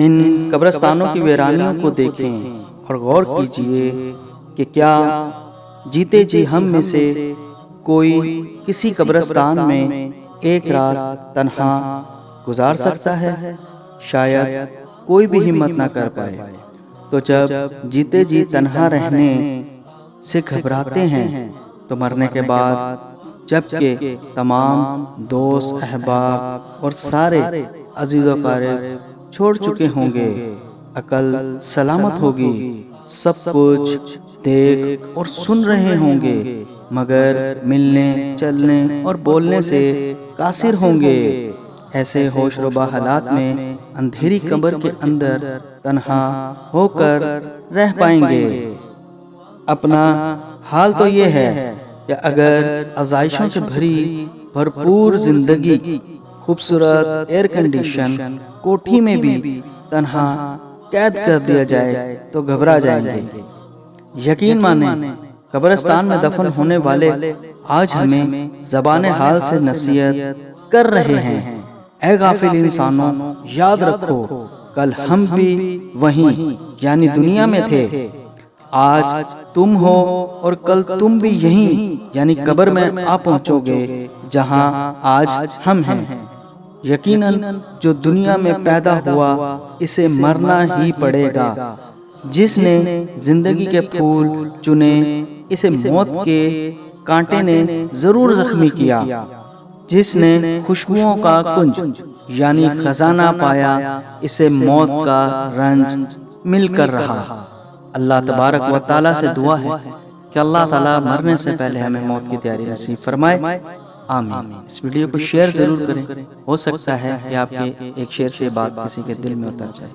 ان قبرستانوں کی ویرانیوں کو دیکھیں اور غور کیجئے کہ کیا جیتے جی ہم میں سے کوئی کسی قبرستان میں ایک رات تنہا گزار سکتا ہے؟ شاید کوئی بھی ہمت نہ کر پائے۔ تو جب جیتے جی تنہا رہنے سے گھبراتے ہیں تو مرنے کے بعد جب کہ تمام دوست احباب اور سارے عزیز و اقارب چھوڑ چکے ہوں گے، عقل سلامت ہوگی، سب کچھ دیکھ اور سن رہے ہوں گے، مگر ملنے چلنے اور بولنے سے قاصر ہوں گے، ایسے ہوش ربا حالات میں اندھیری قبر کے اندر تنہا ہو کر رہ پائیں گے۔ اپنا حال تو یہ ہے کہ اگر آزائشوں سے بھری بھرپور زندگی، خوبصورت ایئر کنڈیشن کوٹھی میں بھی تنہا قید کر دیا جائے تو گھبرا جائیں گے۔ یقین مانیں، قبرستان میں دفن ہونے والے آج ہمیں زبان حال سے نصیحت کر رہے ہیں، اے غافل انسانوں، یاد رکھو کل ہم بھی وہیں یعنی دنیا میں تھے، آج تم ہو اور کل تم بھی یہیں یعنی قبر میں آ پہنچو گے جہاں آج ہم ہیں۔ یقیناً جو دنیا میں پیدا ہوا اسے مرنا ہی پڑے گا، جس نے زندگی کے پھول چنے اسے موت کے کانٹے نے ضرور زخمی کیا، جس نے خوشبوؤں کا کنج یعنی خزانہ پایا اسے موت کا رنج مل کر رہا۔ اللہ تبارک و تعالیٰ سے دعا ہے کہ اللہ تعالیٰ مرنے سے پہلے ہمیں موت کی تیاری نصیب فرمائے، آمین۔ اس ویڈیو کو شیئر ضرور کریں، ہو سکتا ہے کہ آپ کے ایک شیئر سے بات کسی کے دل میں اتر جائے۔